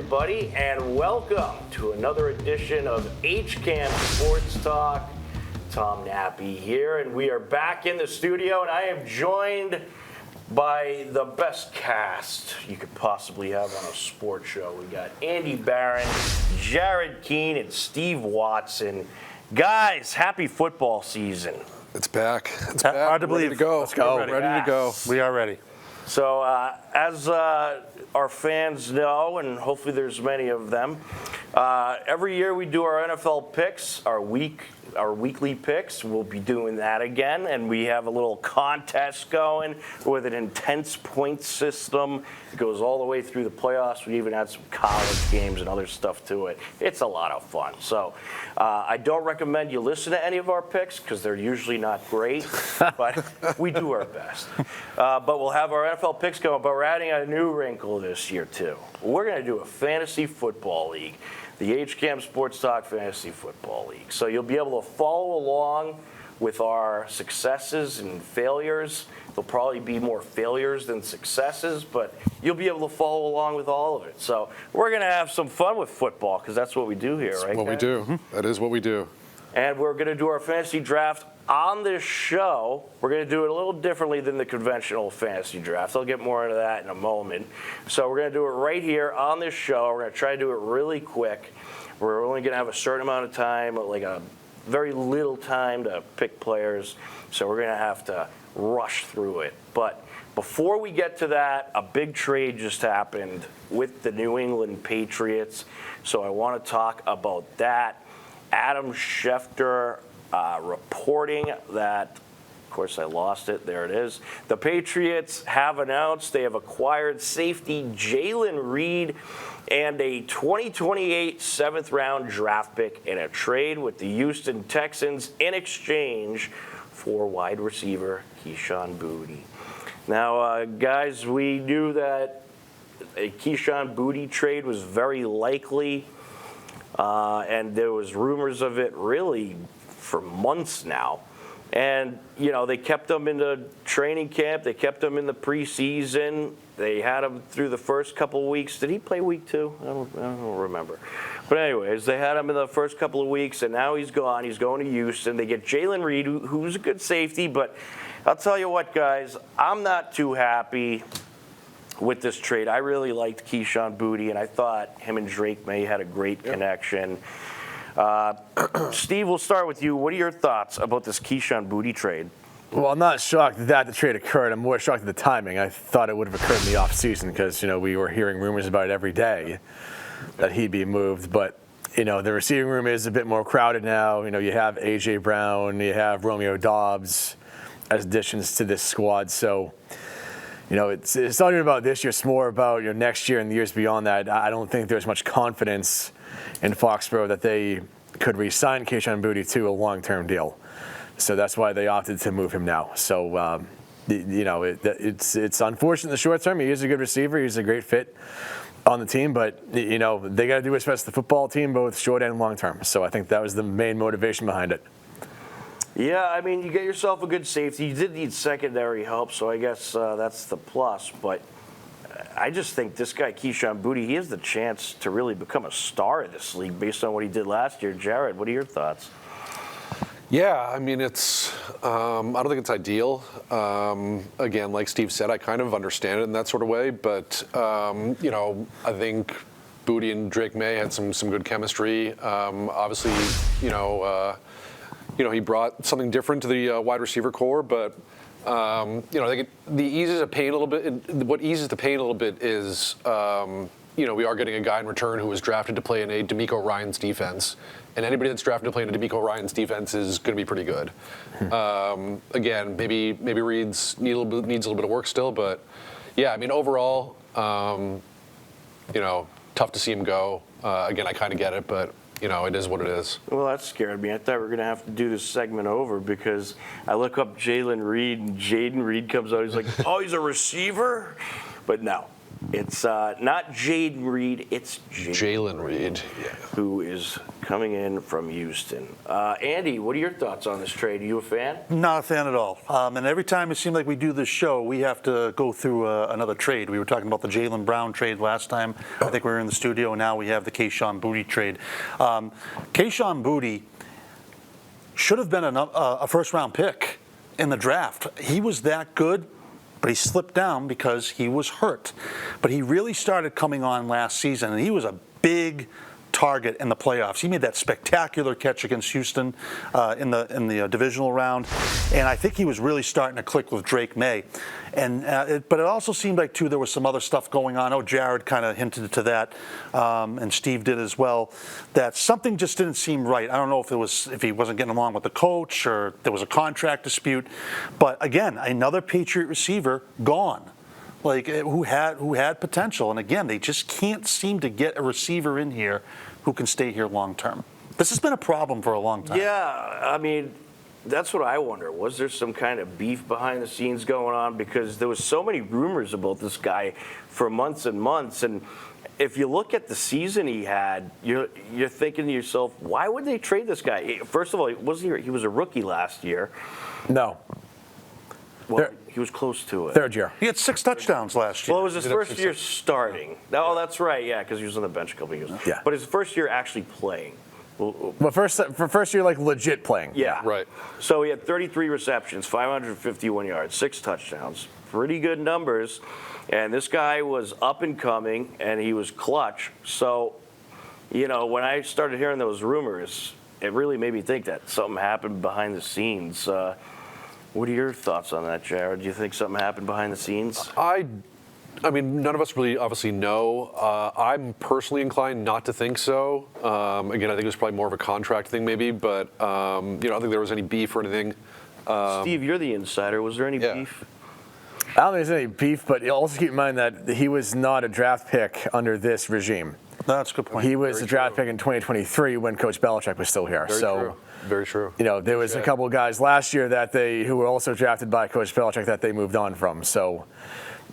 everybody, and welcome to another edition of HCAM Sports Talk. Tom Nappy here, and we are back in the studio, and I am joined by the best cast you could possibly have on a sports show. We got Andy Barron, Jared Keene, and Steve Watson. Guys, happy football season. It's back. It's back. Hard to believe. Ready to go. Let's go. Ready to go. We are ready. So, as our fans know, and hopefully there's many of them, every year we do our NFL picks, our weekly picks. We'll be doing that again, and we have a little contest going with an intense point system. It goes all the way through the playoffs. We even had some college games and other stuff to it. It's a lot of fun. So I don't recommend you listen to any of our picks because they're usually not great, but we do our best. But we'll have our NFL picks going, but we're adding a new wrinkle this year too. We're going to do a fantasy football league. The HCAM Sports Talk Fantasy Football League. So you'll be able to follow along with our successes and failures. There'll probably be more failures than successes, but you'll be able to follow along with all of it. So we're going to have some fun with football because that's what we do here, right? That's what we do. That is what we do. And we're going to do our fantasy draft on this show. We're going to do it a little differently than the conventional fantasy draft. I'll get more into that in a moment. So we're going to do it right here on this show. We're going to try to do it really quick. We're only going to have a certain amount of time, like a very little time to pick players. So we're going to have to rush through it. But before we get to that, a big trade just happened with the New England Patriots. So I want to talk about that. Adam Schefter reporting that, of course I lost it, there it is. The Patriots have announced they have acquired safety Jalen Reed and a 2028 7th round draft pick in a trade with the Houston Texans in exchange for wide receiver Keyshawn Boutte. Now, guys, we knew that a Keyshawn Boutte trade was very likely, and there was rumors of it really for months now. And, you know, they kept him in the training camp. They kept him in the preseason. They had him through the first couple of weeks. Did he play week 2? I don't remember. But anyways, they had him in the first couple of weeks, and now he's gone. He's going to Houston. They get Jalen Reed, who's a good safety. But I'll tell you what, guys, I'm not too happy with this trade. I really liked Keyshawn Boutte, and I thought him and Drake May had a great connection. Steve, we'll start with you. What are your thoughts about this Keyshawn Boutte trade? Well, I'm not shocked that the trade occurred. I'm more shocked at the timing. I thought it would have occurred in the offseason because, you know, we were hearing rumors about it every day that he'd be moved. But, you know, the receiving room is a bit more crowded now. You know, you have A.J. Brown, you have Romeo Doubs as additions to this squad. So, you know, it's not even about this year. It's more about, you know, next year and the years beyond that. I don't think there's much confidence in Foxborough that they could re-sign Keyshawn Boutte to a long-term deal. So that's why they opted to move him now. So, you know, it's unfortunate in the short term. He is a good receiver. He's a great fit on the team. But, you know, they got to do what's best for the football team, both short and long term. So I think that was the main motivation behind it. Yeah, I mean, you get yourself a good safety. You did need secondary help, so I guess that's the plus. But I just think this guy, Keyshawn Boutte, he has the chance to really become a star in this league based on what he did last year. Jared, what are your thoughts? Yeah, I mean, I don't think it's ideal. Again, like Steve said, I kind of understand it in that sort of way. But, you know, I think Boutte and Drake May had some good chemistry. Obviously, you know, he brought something different to the wide receiver core, but you know, I think the eases the pain a little bit. What eases the pain a little bit is, you know, we are getting a guy in return who was drafted to play in a DeMeco Ryans defense, and anybody that's drafted to play in a DeMeco Ryans defense is going to be pretty good. Again, maybe Reed's needs a little bit of work still, but yeah, I mean, overall, you know, tough to see him go. Again, I kind of get it, but you know, it is what it is. Well, that scared me. I thought we were going to have to do this segment over because I look up Jalen Reed and Jaden Reed comes out. He's like, oh, he's a receiver? But no, It's not Jaden Reed, it's Jalen Reed. Yeah. who is coming in from Houston. Andy, what are your thoughts on this trade? Are you a fan? Not a fan at all. And every time it seems like we do this show, we have to go through another trade. We were talking about the Jaylen Brown trade last time. I think we were in the studio, and now we have the Kayshon Boutte trade. Kayshon Boutte should have been a first-round pick in the draft. He was that good, but he slipped down because he was hurt. But he really started coming on last season, and he was a big target in the playoffs. He made that spectacular catch against Houston in the divisional round, and I think he was really starting to click with Drake May. And but it also seemed like too there was some other stuff going on. Oh, Jared kind of hinted to that, and Steve did as well. That something just didn't seem right. I don't know if he wasn't getting along with the coach or there was a contract dispute. But again, another Patriot receiver gone. Like who had potential, and again, they just can't seem to get a receiver in here who can stay here long term. This has been a problem for a long time. Yeah, I mean, that's what I wonder. Was there some kind of beef behind the scenes going on? Because there was so many rumors about this guy for months and months, and if you look at the season he had, you're thinking to yourself, why would they trade this guy? First of all, he was a rookie last year. No. Well, he was close to it. Third year. He had 6 touchdowns last year. Well, it was his first year starting. Oh, that's right, yeah, because he was on the bench a couple of years. Yeah. But his first year actually playing. Well, first year, like legit playing. Yeah. Right. So he had 33 receptions, 551 yards, 6 touchdowns. Pretty good numbers. And this guy was up and coming, and he was clutch. So, when I started hearing those rumors, it really made me think that something happened behind the scenes. What are your thoughts on that, Jared? Do you think something happened behind the scenes? I mean, none of us really obviously know. I'm personally inclined not to think so. Again, I think it was probably more of a contract thing maybe, but I don't think there was any beef or anything. Steve, you're the insider. Was there any yeah. beef? I don't think there's any beef, but also keep in mind that he was not a draft pick under this regime. That's a good point. He was a draft pick in 2023 when Coach Belichick was still here. Very true. Very true. There was a couple of guys last year who were also drafted by Coach Belichick that they moved on from. So,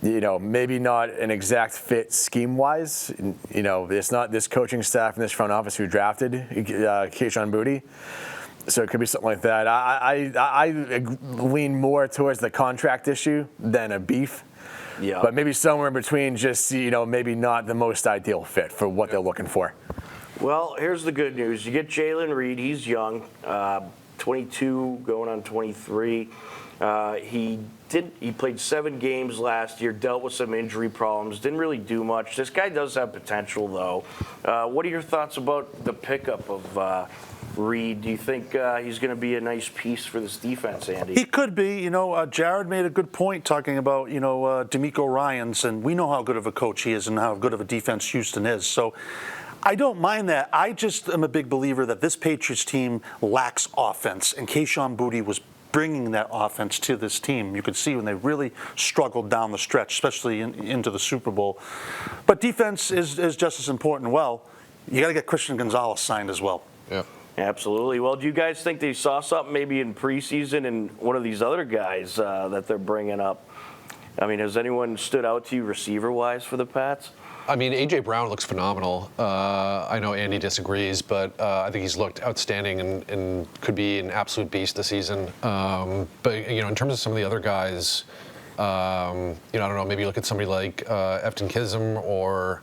maybe not an exact fit scheme-wise. It's not this coaching staff and this front office who drafted Kayshon Boutte. So it could be something like that. I lean more towards the contract issue than a beef. Yeah. But maybe somewhere in between, just maybe not the most ideal fit for what they're looking for. Well, here's the good news. You get Jalen Reed. He's young, 22, going on 23. He played 7 games last year, dealt with some injury problems, didn't really do much. This guy does have potential, though. What are your thoughts about the pickup of Reed? Do you think he's going to be a nice piece for this defense, Andy? He could be. Jared made a good point talking about, D'Amico Ryans, and we know how good of a coach he is and how good of a defense Houston is. So I don't mind that. I just am a big believer that this Patriots team lacks offense, and Kayshon Boutte was bringing that offense to this team. You could see when they really struggled down the stretch, especially into the Super Bowl. But defense is just as important. Well, you got to get Christian Gonzalez signed as well. Yeah. Absolutely. Well, do you guys think they saw something maybe in preseason in one of these other guys that they're bringing up? I mean, has anyone stood out to you receiver-wise for the Pats? I mean, A.J. Brown looks phenomenal. I know Andy disagrees, but I think he's looked outstanding and could be an absolute beast this season. But, in terms of some of the other guys, I don't know, maybe look at somebody like Efton Chisholm or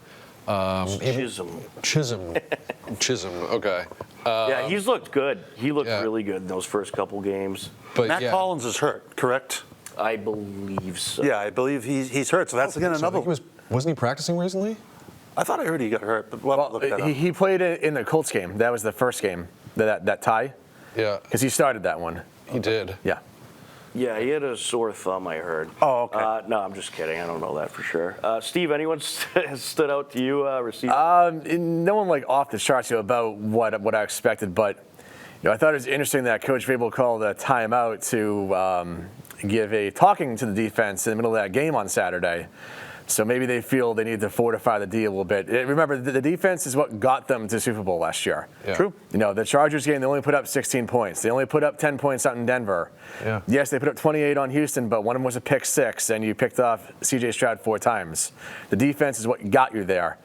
Chisholm, okay. Yeah, he's looked good. He looked really good in those first couple games. But Matt Collins is hurt, correct? I believe so. Yeah, I believe he's hurt. So that's again another. Wasn't he practicing recently? I thought I heard he got hurt, but we'll have to look that up. He played in the Colts game. That was the first game, that tie. Yeah. Because he started that one. He did. Yeah. Yeah, he had a sore thumb, I heard. Oh, okay. No, I'm just kidding. I don't know that for sure. Steve, anyone has stood out to you receiver? No one like off the charts about what I expected, but I thought it was interesting that Coach Vrabel called a timeout to give a talking to the defense in the middle of that game on Saturday So maybe they feel they need to fortify the D a little bit. Remember, the defense is what got them to the Super Bowl last year. Yeah. True. You know, the Chargers game, they only put up 16 points. They only put up 10 points out in Denver. Yeah. Yes, they put up 28 on Houston, but one of them was a pick six, and you picked off C.J. Stroud 4 times. The defense is what got you there.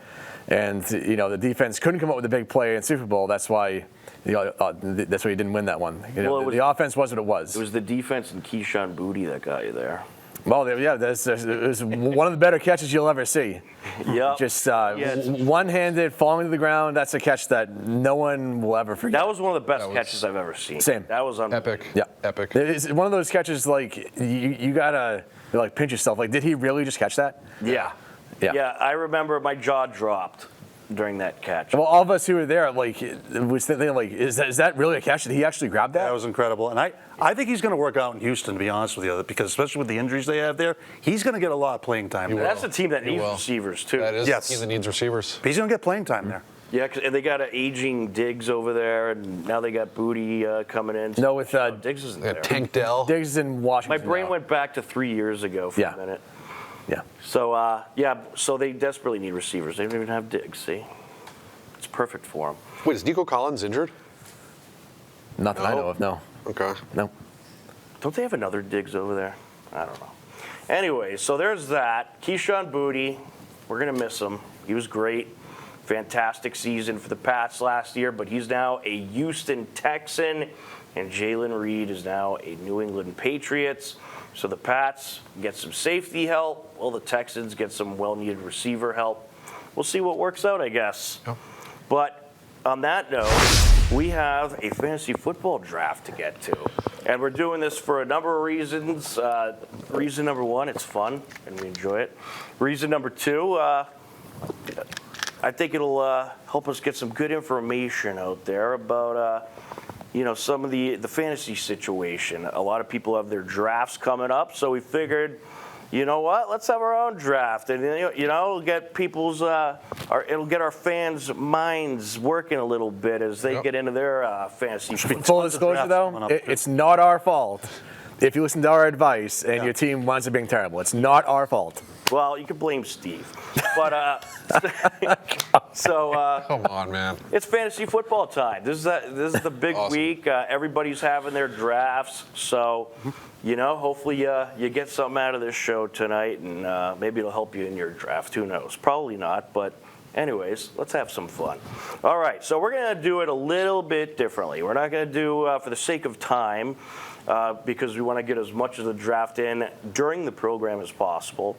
And, you know, the defense couldn't come up with a big play in Super Bowl. That's why, that's why you didn't win that one. You know, Well, the offense was what it was. It was the defense and Keyshawn Booty that got you there. Well, yeah, it was one of the better catches you'll ever see. Yeah. Just one-handed, falling to the ground. That's a catch that no one will ever forget. That was one of the best catches I've ever seen. Same. That was Epic. Yeah, Epic. It's one of those catches like you gotta like pinch yourself. Like, did he really just catch that? Yeah. Yeah. Yeah, I remember my jaw dropped during that catch. Well, all of us who were there, like, was thinking, like, is that really a catch? Did he actually grab that? That was incredible. And I think he's going to work out in Houston, to be honest with you, because especially with the injuries they have there, he's going to get a lot of playing time there. That's a team that needs receivers, too. That is Yes. the team that needs receivers. He's going to get playing time there. Yeah, and they got an aging Diggs over there, and now they got Booty coming in. No, with Diggs isn't Yeah, there. Tank Dell. Diggs is in My Washington. brain now. went back to 3 years ago for a minute. Yeah. So, so they desperately need receivers. They don't even have Diggs, see? It's perfect for them. Wait, is Nico Collins injured? Not that I know of. No. Okay. No. Don't they have another Diggs over there? I don't know. Anyway, so there's that. Keyshawn Booty, we're going to miss him. He was great. Fantastic season for the Pats last year, but he's now a Houston Texan, and Jalen Reed is now a New England Patriots. So the Pats get some safety help, while the Texans get some well-needed receiver help. We'll see what works out, I guess. Yep. But on that note, we have a fantasy football draft to get to. And we're doing this for a number of reasons. Reason number one, it's fun, and we enjoy it. Reason number two, I think it'll help us get some good information out there about some of the fantasy situation. A lot of people have their drafts coming up, so we figured, you know what? Let's have our own draft, and it'll get people's it'll get our fans' minds working a little bit as they get into their fantasy football. Full disclosure, though, it's not our fault if you listen to our advice and your team winds up being terrible. It's not our fault. Well, you can blame Steve, but so Come on, man. it's fantasy football time. This is the big Awesome. week. Everybody's having their drafts, so hopefully you get something out of this show tonight, and maybe it'll help you in your draft. Who knows? Probably not, but anyways, let's have some fun. All right, so we're gonna do it a little bit differently. We're not gonna do for the sake of time. Because we want to get as much of the draft in during the program as possible.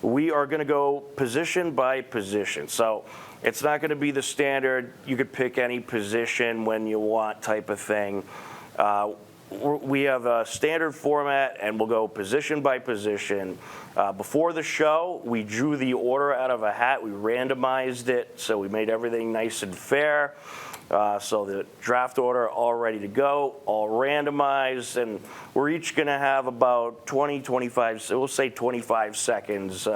We are going to go position by position. So it's not going to be the standard, you could pick any position when you want type of thing. We have a standard format, and we'll go position by position. Before the show, we drew the order out of a hat. We randomized it, so we made everything nice and fair. So the draft order all ready to go, all randomized, and we're each going to have about 25, so we'll say 25 seconds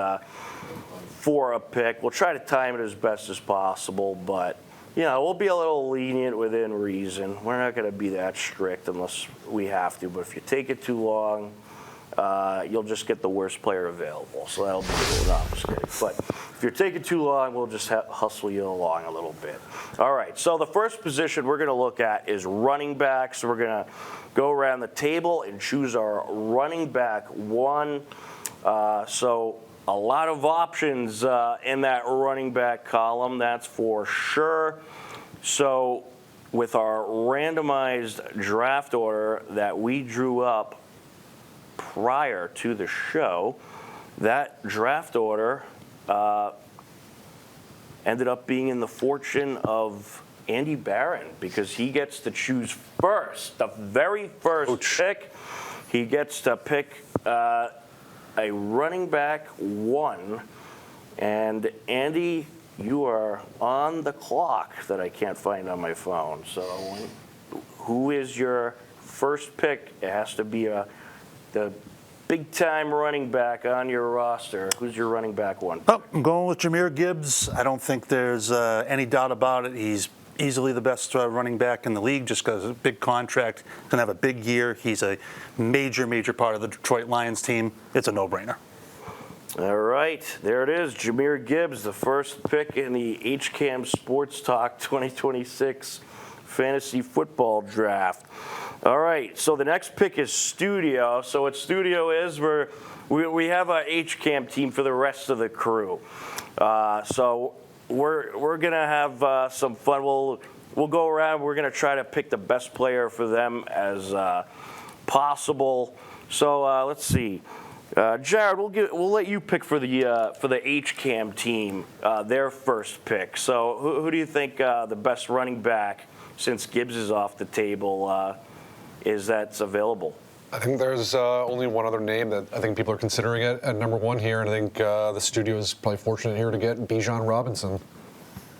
for a pick. We'll try to time it as best as possible, but we'll be a little lenient within reason. We're not going to be that strict unless we have to, but if you take it too long, you'll just get the worst player available. So that'll be a little opposite. But if you're taking too long, we'll just hustle you along a little bit. All right, so the first position we're going to look at is running back. So we're going to go around the table and choose our running back one. So a lot of options in that running back column, that's for sure. So with our randomized draft order that we drew up prior to the show, that draft order ended up being in the fortune of Andy Barron because he gets to choose first, the very first pick. He gets to pick a running back one. And Andy, you are on the clock that I can't find on my phone. So who is your first pick? It has to be the big-time running back on your roster. Who's your running back one? Oh, I'm going with Jahmyr Gibbs. I don't think there's any doubt about it. He's easily the best running back in the league just because of a big contract. Going to have a big year. He's a major part of the Detroit Lions team. It's a no-brainer. All right, there it is. Jahmyr Gibbs, the first pick in the HCAM Sports Talk 2026 Fantasy Football Draft. All right, so the next pick is Studio. So what Studio is, we have a HCAM team for the rest of the crew. So we're gonna have some fun. We'll go around. We're gonna try to pick the best player for them as possible. So let's see. Jared, we'll let you pick for the HCAM team, their first pick. So who do you think the best running back, since Gibbs is off the table, is that's available? I think there's only one other name that I think people are considering it at number one here, and I think the studio is probably fortunate here to get Bijan Robinson.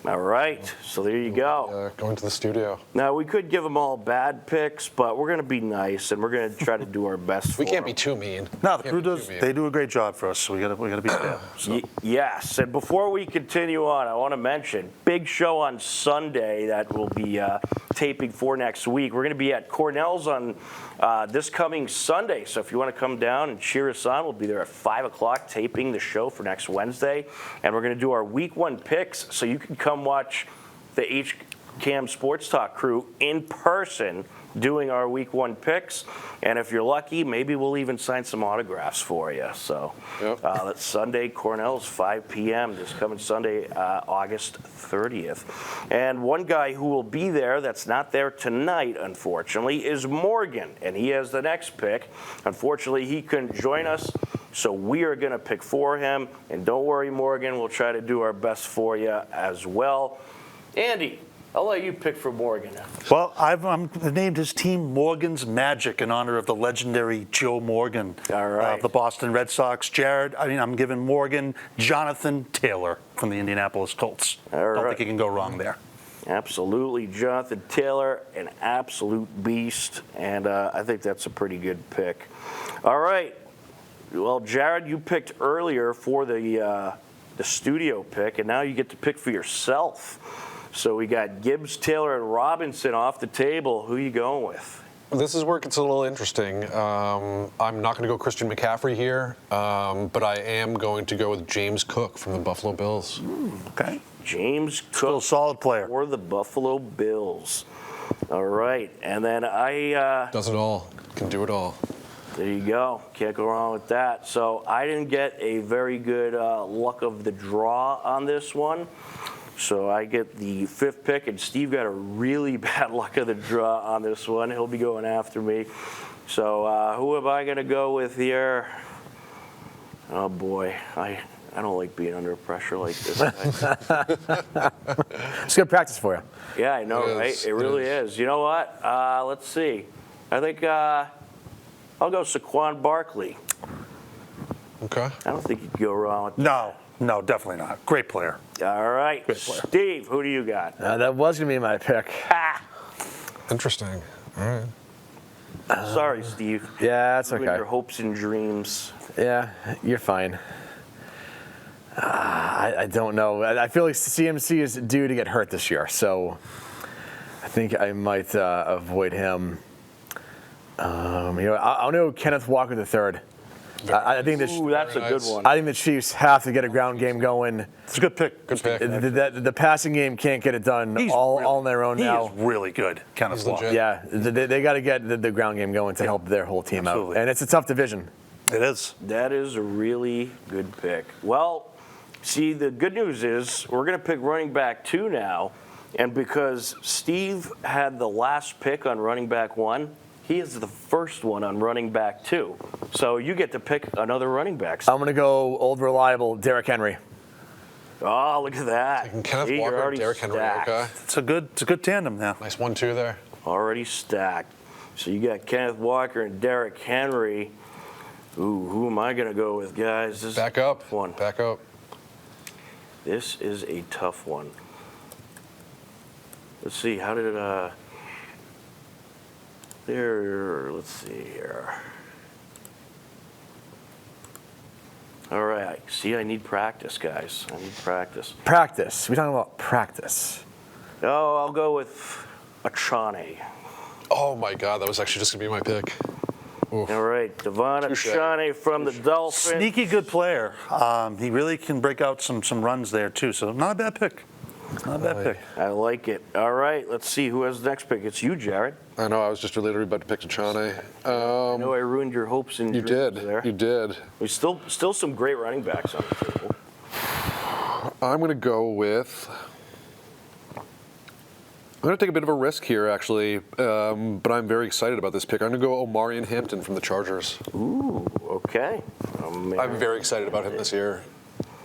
All right, so there you go. Going to the studio. Now, we could give them all bad picks, but we're going to be nice, and we're going to try to do our best for We can't them. be too mean. No, the crew does. They do a great job for us, so we gotta be fair. So. Yes, and before we continue on, I want to mention, big show on Sunday that we'll be taping for next week. We're going to be at Cornell's on this coming Sunday, so if you want to come down and cheer us on, we'll be there at 5 o'clock taping the show for next Wednesday, and we're going to do our Week 1 picks, so you can come watch the HCAM Sports Talk crew in person doing our Week 1 picks, and if you're lucky, maybe we'll even sign some autographs for you. So that's Sunday, Cornell's, 5 p.m. this coming Sunday, August 30th. And one guy who will be there that's not there tonight, unfortunately, is Morgan, and he has the next pick. Unfortunately, he couldn't join us, so we are going to pick for him. And don't worry, Morgan, we'll try to do our best for you as well. Andy, I'll let you pick for Morgan. Well, I've named his team Morgan's Magic in honor of the legendary Joe Morgan of the Boston Red Sox. Jared, I'm giving Morgan Jonathan Taylor from the Indianapolis Colts. Don't think you can go wrong there. Absolutely. Jonathan Taylor, an absolute beast, and I think that's a pretty good pick. All right. Well, Jared, you picked earlier for the studio pick, and now you get to pick for yourself. So we got Gibbs, Taylor, and Robinson off the table. Who are you going with? This is where it gets a little interesting. I'm not going to go Christian McCaffrey here, but I am going to go with James Cook from the Buffalo Bills. Okay. James Cook. Still a solid player. For the Buffalo Bills. All right. And then I... Does it all. Can do it all. There you go. Can't go wrong with that. So I didn't get a very good luck of the draw on this one. So I get the 5th pick, and Steve got a really bad luck of the draw on this one. He'll be going after me. So who am I going to go with here? Oh, boy. I don't like being under pressure like this. It's good practice for you. Yeah, I know, right? It really is. You know what? Let's see. I think I'll go Saquon Barkley. Okay. I don't think you can go wrong with that. No, definitely not. Great player. All right. Great player. Steve, who do you got? That was going to be my pick. Interesting. All right. Sorry, Steve. Yeah, that's Ruined okay. your hopes and dreams. Yeah, you're fine. I don't know. I feel like CMC is due to get hurt this year, so I think I might avoid him. I'll know Kenneth Walker III. I think that's a good one. I think the Chiefs have to get a ground game going. It's a good pick. Good pick. The passing game can't get it done all on their own now. He is really good, Kenneth Walker. Yeah, they got to get the ground game going to help their whole team out. And it's a tough division. It is. That is a really good pick. Well, see, the good news is we're going to pick running back 2 now. And because Steve had the last pick on running back 1, he is the first one on running back 2. So you get to pick another running back. I'm going to go old reliable Derrick Henry. Oh, look at that. Taking Kenneth See, you're Walker, already Derrick Henry. stacked. Okay. It's a good tandem now. Nice 1-2 there. Already stacked. So you got Kenneth Walker and Derrick Henry. Ooh, who am I going to go with, guys? This Back is a up. tough one. Back up. This is a tough one. Let's see. How did it? There. Let's see here. All right. See, I need practice, guys. I need practice. Practice. We're talking about practice. Oh, I'll go with Achane. Oh, my God. That was actually just going to be my pick. All right, Devon Achane from the Dolphins. Sneaky good player. He really can break out some runs there too. So not a bad pick. Not a bad pick. I like it. All right, let's see who has the next pick. It's you, Jared. I know. I was just literally about to pick Achane. I know I ruined your hopes and You dreams did. there. You did. There's still some great running backs on the table. I'm going to go with. I'm going to take a bit of a risk here, actually, but I'm very excited about this pick. I'm going to go Omarion Hampton from the Chargers. Ooh, okay. I'm very excited about him this year.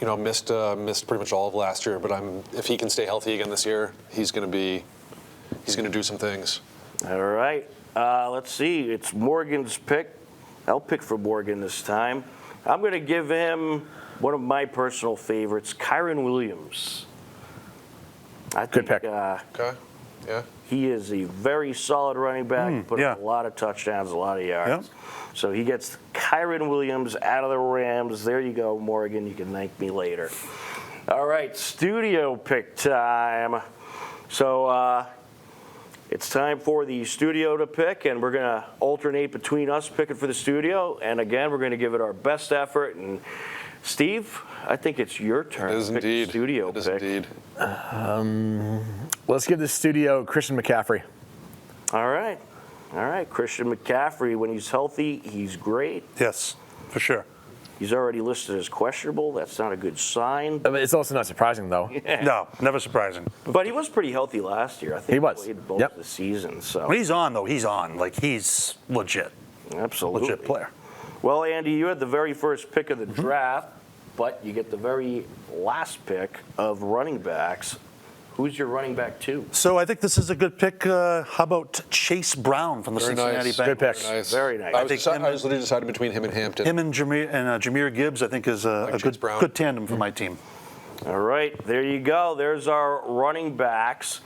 You know, missed pretty much all of last year, but if he can stay healthy again this year, he's going to do some things. All right. Let's see. It's Morgan's pick. I'll pick for Morgan this time. I'm going to give him one of my personal favorites, Kyron Williams. Good pick. Okay. Yeah. He is a very solid running back. Put up a lot of touchdowns, a lot of yards. So he gets Kyron Williams out of the Rams. There you go, Morgan. You can thank me later. All right, studio pick time. So it's time for the studio to pick, and we're going to alternate between us picking for the studio. And again, we're going to give it our best effort. And Steve, I think it's your turn. It is to pick indeed. the studio It is pick. indeed. Let's give the studio Christian McCaffrey. All right. All right. Christian McCaffrey, when he's healthy, he's great. Yes, for sure. He's already listed as questionable. That's not a good sign. I mean, it's also not surprising, though. No, never surprising. But he was pretty healthy last year. I think He was. played both Yep. the seasons. So When he's on, though, he's on. Like, he's legit. absolutely. Legit player. Well, Andy, you had the very first pick of the draft, but you get the very last pick of running backs. Who's your running back two? So I think this is a good pick. How about Chase Brown from the Very Cincinnati nice. Bengals? Good pick. Very nice. Very nice. I I was, think deci- him I was literally deciding between him and Hampton. Him and Jameer Gibbs, I think, is a Chase Brown. good tandem for my team. All right, there you go. There's our running backs.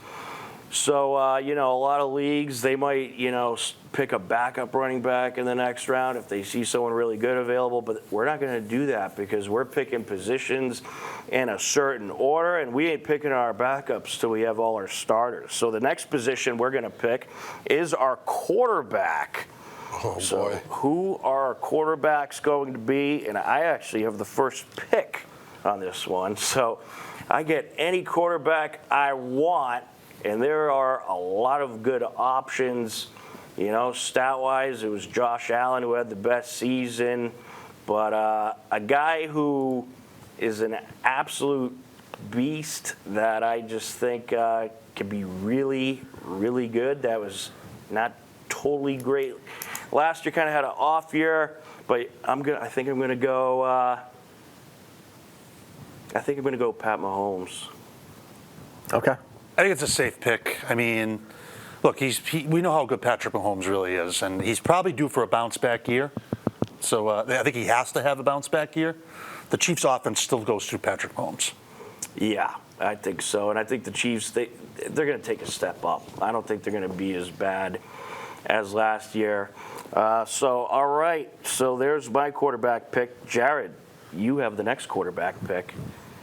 So, a lot of leagues, they might, pick a backup running back in the next round if they see someone really good available. But we're not going to do that because we're picking positions in a certain order, and we ain't picking our backups till we have all our starters. So the next position we're going to pick is our quarterback. Oh, So boy. who are our quarterbacks going to be? And I actually have the first pick on this one. So I get any quarterback I want, and there are a lot of good options. Stat-wise, it was Josh Allen who had the best season. But a guy who is an absolute beast that I just think can be really, really good. That was not totally great. Last year kind of had an off year, but I think I'm gonna go Pat Mahomes. Okay. I think it's a safe pick. I mean, look, we know how good Patrick Mahomes really is, and he's probably due for a bounce-back year. So I think he has to have a bounce-back year. The Chiefs' offense still goes through Patrick Mahomes. Yeah, I think so, and I think the Chiefs they're going to take a step up. I don't think they're going to be as bad as last year. All right, so there's my quarterback pick. Jared, you have the next quarterback pick.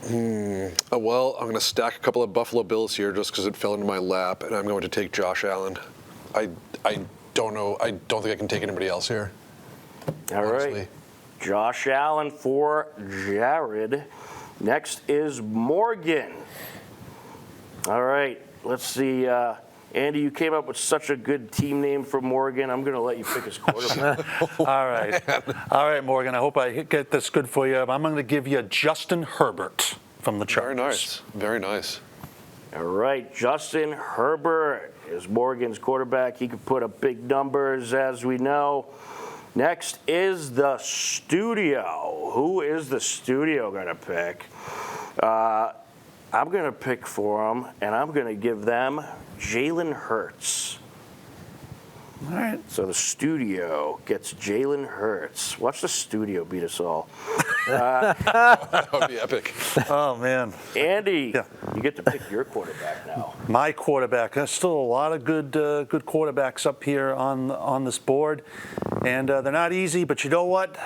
Well, I'm going to stack a couple of Buffalo Bills here just because it fell into my lap, and I'm going to take Josh Allen. I don't know. I don't think I can take anybody else here. All right. honestly. Josh Allen for Jared. Next is Morgan. All right, let's see. Andy, you came up with such a good team name for Morgan. I'm going to let you pick his quarterback. All right, Morgan. I hope I get this good for you. I'm going to give you Justin Herbert from the Very Chargers. nice. Very nice. All right, Justin Herbert is Morgan's quarterback. He could put up big numbers, as we know. Next is the studio. Who is the studio going to pick? I'm going to pick for them, and I'm going to give them Jalen Hurts. All right. So the studio gets Jalen Hurts. Watch the studio beat us all. That would be epic. Oh, man. Andy, Yeah. you get to pick your quarterback now. My quarterback. There's still a lot of good quarterbacks up here on this board, and they're not easy. But you know what?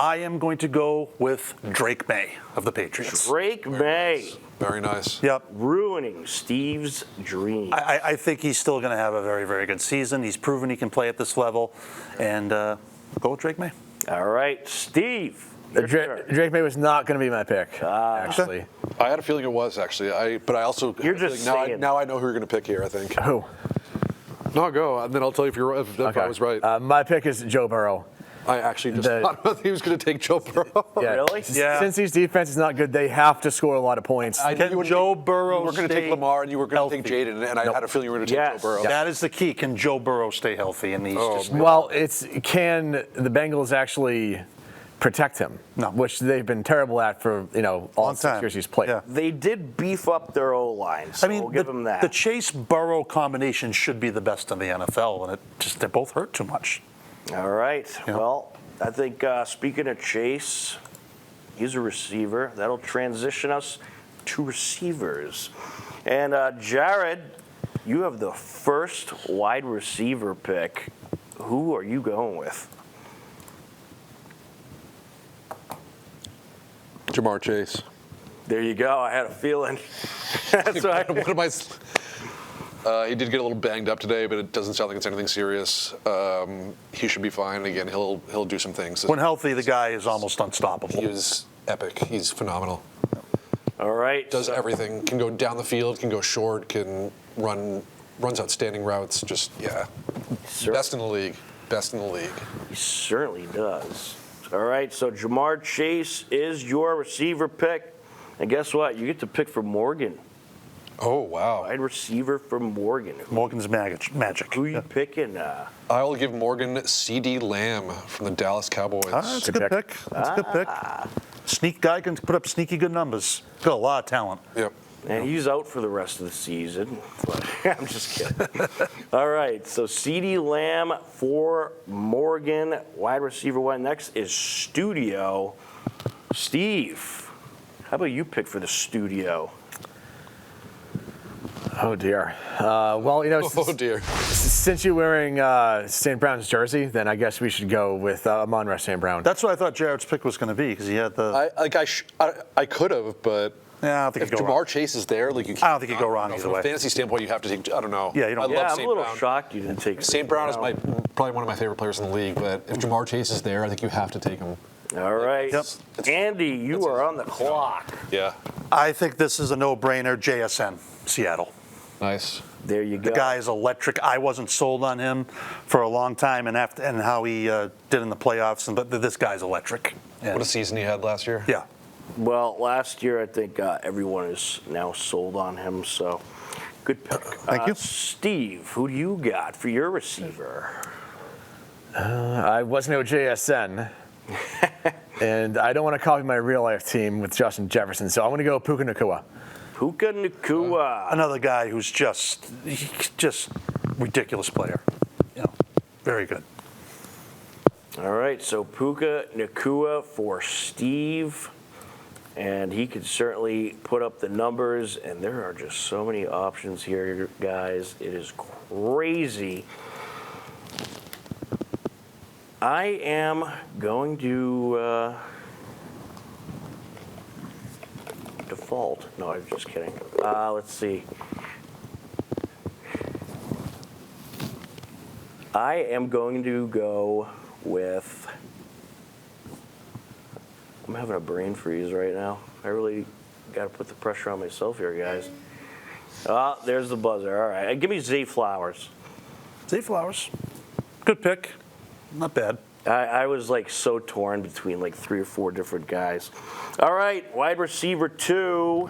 I am going to go with Drake May of the Patriots. Drake May. Very nice. Yep. Ruining Steve's dream. I think he's still going to have a very, very good season. He's proven he can play at this level. And go with Drake May. All right, Steve. your turn. Drake May was not going to be my pick, actually. I had a feeling it was actually. But I also You're had a just feeling- saying. now I know who you're going to pick here. I think. Who? No, go, and then I'll tell you if I was right. My pick is Joe Burrow. I actually just thought he was going to take Joe Burrow. Yeah. Really? Yeah. Since these defense is not good, they have to score a lot of points. Can Joe Burrow You were going to stay take Lamar, and you were going to take healthy? Jaden, and I had a feeling you were going to take Yes. Joe Burrow. That is the key. Can Joe Burrow stay healthy? And he's just Well, can the Bengals actually protect him? No. Which they've been terrible at for all Long 6 time. years he's played. Yeah. They did beef up their O-line, so we'll give them that. the Chase-Burrow combination should be the best in the NFL, and they both hurt too much. All right. Yeah. Well, I think speaking of Chase, he's a receiver. That'll transition us to receivers. And Jared, you have the first wide receiver pick. Who are you going with? Jamar Chase. There you go. I had a feeling. That's right. What am I? He did get a little banged up today, but it doesn't sound like it's anything serious. He should be fine. Again, he'll do some things. When healthy, the guy is almost unstoppable. He is epic. He's phenomenal. All right. Does everything. Can go down the field. Can go short. Can runs outstanding routes. Just best in the league. Best in the league. He certainly does. All right, so Jamar Chase is your receiver pick. And guess what? You get to pick for Morgan. Oh wow. Wide receiver for Morgan. Morgan's magic. Who are you picking? I will give Morgan C.D. Lamb from the Dallas Cowboys. That's a Good good pick. That's a good pick. Sneak guy can put up sneaky good numbers. Got a lot of talent. Yep. And he's out for the rest of the season. But I'm just kidding. All right, so C.D. Lamb for Morgan, wide receiver one. Next is Studio. Steve, how about you pick for the Studio? Oh, dear. Well, Oh dear. since you're wearing St. Brown's jersey, then I guess we should go with Amon-Ra St. Brown. That's what I thought Jared's pick was going to be because he had the. I could have, but Yeah, I don't think if you go Jamar wrong. Chase is there, like you can't. I don't think you go wrong either From way. a fantasy standpoint, you have to take. I don't know. Yeah, you don't- I love Yeah, I'm a St. little Brown. shocked you didn't take St. Brown is probably one of my favorite players in the league, but if Jamar Chase is there, I think you have to take him. All right. Yep. Andy, you are on the clock. Yeah. I think this is a no-brainer. JSN, Seattle. Nice. There you go. The guy is electric. I wasn't sold on him for a long time, and how he did in the playoffs. But this guy's electric. And, What a season he had last year. yeah. Well, last year I think everyone is now sold on him, so good pick. Thank you. Steve, who do you got for your receiver? I was no JSN. And I don't want to copy my real life team with Justin Jefferson, so I'm going to go Puka Nacua. Puka Nacua. Another guy who's just ridiculous player. Very good. All right, so Puka Nacua for Steve. And he could certainly put up the numbers, and there are just so many options here, guys. It is crazy. I am going to default. No, I'm just kidding. Let's see. I am going to go with... I'm having a brain freeze right now. I really got to put the pressure on myself here, guys. There's the buzzer. All right. Give me Zay Flowers. Zay Flowers. Good pick. Not bad. I was like so torn between like 3 or 4 different guys. All right. Wide receiver 2.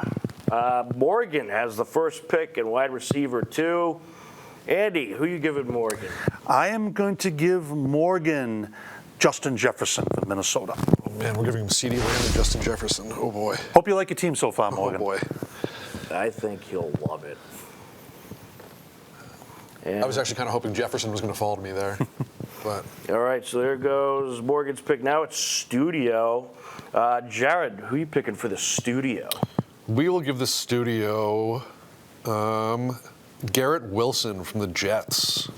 Morgan has the first pick in wide receiver 2. Andy, who you giving Morgan? I am going to give Morgan Justin Jefferson from Minnesota. Oh man, we're giving him C.D. Lamb and Justin Jefferson. Oh boy. Hope you like your team so far, Oh Morgan. boy. I think he'll love it. And I was actually kind of hoping Jefferson was going to fall to me there, but all right, so there goes Morgan's pick. Now it's Studio. Jared, who are you picking for the Studio? we will give the studio Garrett Wilson from the Jets.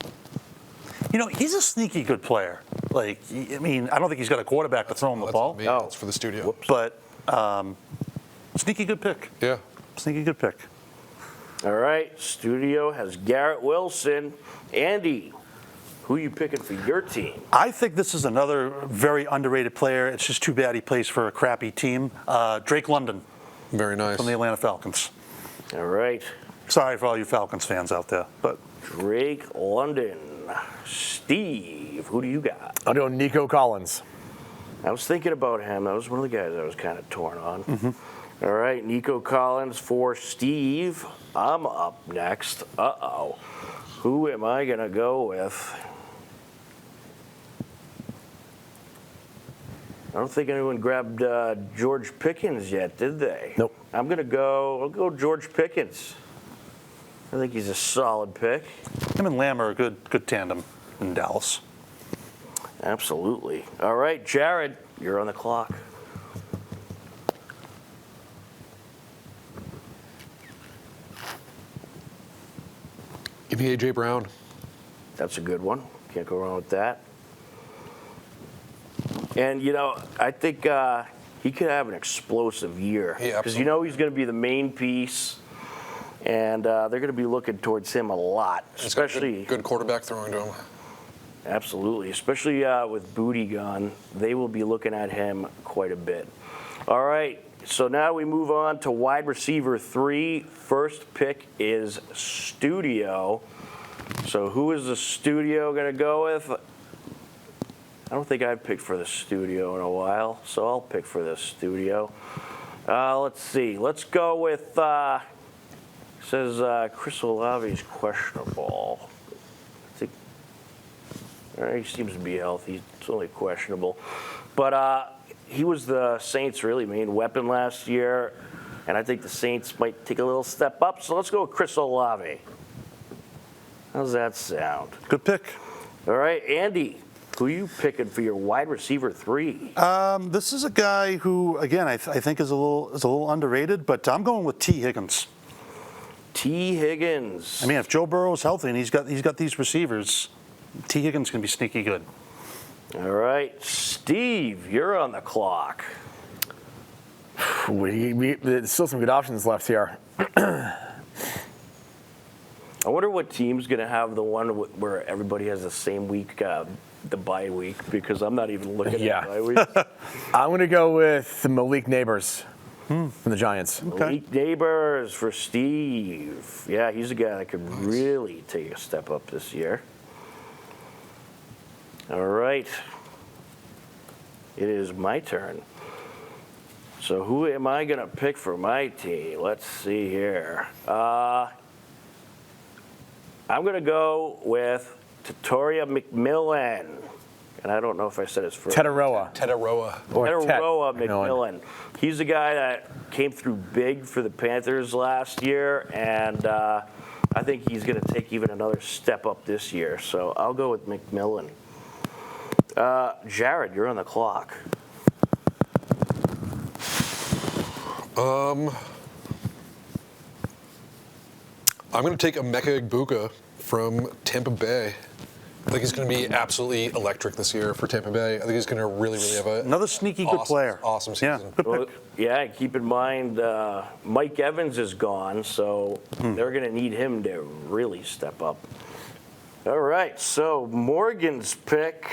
He's a sneaky good player. Like, I mean, I don't think he's got a quarterback to throw him the ball. Me. That's for the studio. But sneaky good pick. Yeah. Sneaky good pick. All right, studio has Garrett Wilson. Andy, who are you picking for your team? I think this is another very underrated player. It's just too bad he plays for a crappy team. Drake London Very nice. from the Atlanta Falcons. All right, Sorry for all you Falcons fans out there, but Drake London. Steve, who do you got? I'll go Nico Collins. I was thinking about him. That was one of the guys I was kind of torn on. All right, Nico Collins for Steve. I'm up next. Uh-oh. Who am I going to go with? I don't think anyone grabbed George Pickens yet, did they? Nope. I'll go George Pickens. I think he's a solid pick. him and Lamb are a good tandem in Dallas. Absolutely. All right, Jared, you're on the clock. Give me A.J. Brown. That's a good one. Can't go wrong with that. And, I think he could have an explosive year. Yeah, because he's going to be the main piece, and they're going to be looking towards him a lot, He's got especially. good quarterback throwing to him. Absolutely, especially with Booty gone, they will be looking at him quite a bit. All right, so now we move on to wide receiver 3. First pick is Studio. So who is the Studio going to go with? I don't think I've picked for the Studio in a while, so I'll pick for the Studio. Let's see. Let's go with, says Chris Olave's questionable. I think, all right, he seems to be healthy. It's only questionable. But he was the Saints' really main weapon last year, and I think the Saints might take a little step up. So let's go with Chris Olave. How's that sound? Good pick. All right, Andy, who are you picking for your wide receiver 3? This is a guy who, again, I think is a little underrated, but I'm going with T. Higgins. T. Higgins. I mean, if Joe Burrow's healthy and he's got these receivers, T. Higgins can be sneaky good. All right, Steve, you're on the clock. There's still some good options left here. I wonder what team's going to have the one where everybody has the same week, the bye week, because I'm not even looking at bye week. I'm going to go with Malik Neighbors from the Giants. Malik Neighbors for Steve. Yeah, he's a guy that could really take a step up this year. All right. It is my turn. So who am I going to pick for my team? Let's see here. I'm going to go with Tatoria McMillan. And I don't know if I said his first. Tetaroa. Tetaroa. Tetaroa McMillan. He's the guy that came through big for the Panthers last year, and I think he's going to take even another step up this year. So I'll go with McMillan. Jared, you're on the clock. I'm going to take Emeka Egbuka from Tampa Bay. I think he's going to be absolutely electric this year for Tampa Bay. I think he's going to really have Another sneaky good player. Awesome season. Yeah, good pick. Well, yeah, keep in mind Mike Evans is gone, so they're going to need him to really step up. All right, so Morgan's pick.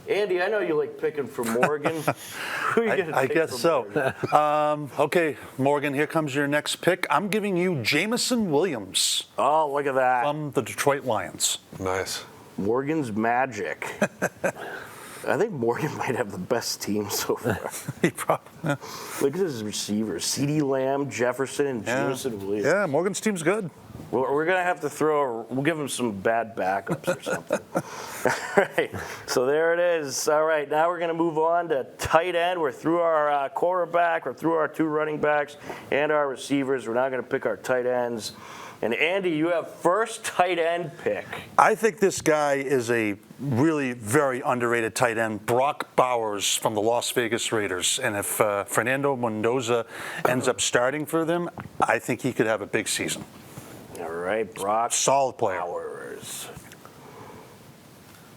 Andy, I know you like picking for Morgan. Who are you going to I take guess for so. Morgan? Okay, Morgan, here comes your next pick. I'm giving you Jameson Williams Oh, look at that. from the Detroit Lions. Nice. Morgan's magic. I think Morgan might have the best team so far. He probably, Look at his receivers. CeeDee Lamb, Jefferson, and Jameson Williams. yeah, Morgan's team's good. We're going to have to we'll give him some bad backups or something. All right, so there it is. All right, now we're going to move on to tight end. We're through our quarterback, we're through our 2 running backs, and our receivers. We're now going to pick our tight ends. And Andy, you have first tight end pick. I think this guy is a really very underrated tight end, Brock Bowers from the Las Vegas Raiders. And if Fernando Mendoza ends up starting for them, I think he could have a big season. All right, Brock Solid player. Bowers.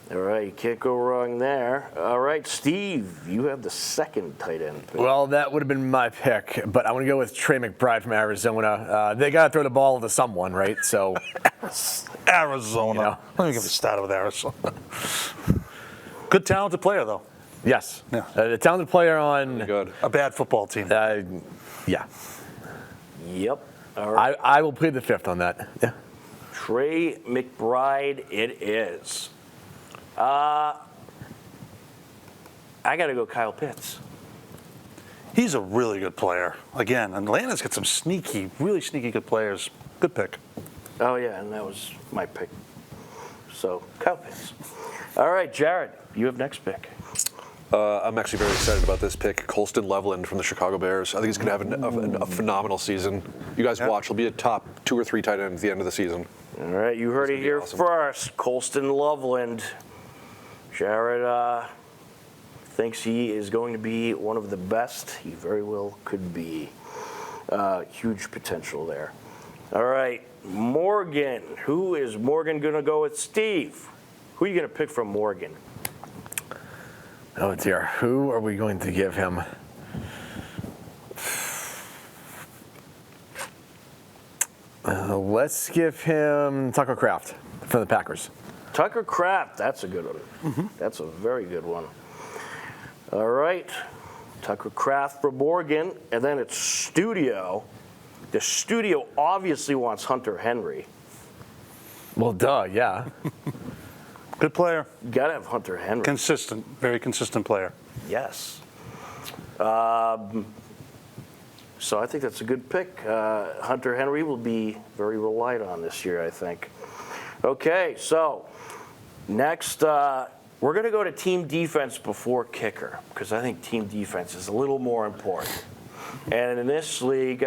All right, you can't go wrong there. All right, Steve, you have the second tight end pick. Well, that would have been my pick, but I want to go with Trey McBride from Arizona. They got to throw the ball to someone, right? So, Arizona. You know. Let me get me started with Arizona. Good talented player, though. yes, Yeah. The talented player on. Good. A bad football team. Yeah, Yep. All right. I will plead the fifth on that. Yeah. Trey McBride it is. I got to go Kyle Pitts. He's a really good player. Again, Atlanta's got some really sneaky good players. Good pick. Oh, yeah, and that was my pick. So, Kyle Pitts. All right, Jared, you have next pick. I'm actually very excited about this pick, Colston Loveland from the Chicago Bears. I think he's going to have a phenomenal season. You guys watch. He'll be a top 2 or 3 tight end at the end of the season. All right, you heard it here awesome. first. Colston Loveland. Jared thinks he is going to be one of the best. He very well could be. Huge potential there. All right, Morgan. Who is Morgan going to go with? Steve. Who are you going to pick from Morgan? Oh dear, who are we going to give him? Let's give him Tucker Kraft from the Packers. Tucker Kraft. That's a good one. Mm-hmm. That's a very good one. All right. Tucker Kraft for Morgan. And then it's Studio. The Studio obviously wants Hunter Henry. Well, duh, yeah. Good player. Got to have Hunter Henry. Consistent. Very consistent player. Yes. So I think that's a good pick. Hunter Henry will be very relied on this year, I think. Okay, so next, we're going to go to team defense before kicker because I think team defense is a little more important. And in this league,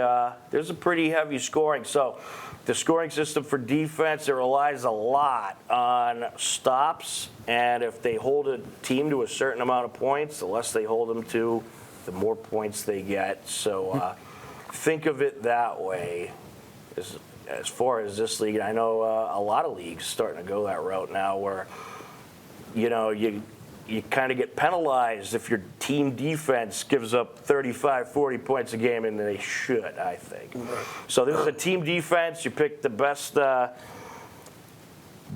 there's a pretty heavy scoring. So the scoring system for defense, it relies a lot on stops. And if they hold a team to a certain amount of points, the less they hold them to, the more points they get. So think of it that way as far as this league. I know a lot of leagues starting to go that route now where, you kind of get penalized if your team defense gives up 35, 40 points a game, and they should, I think. So this is a team defense. You pick the best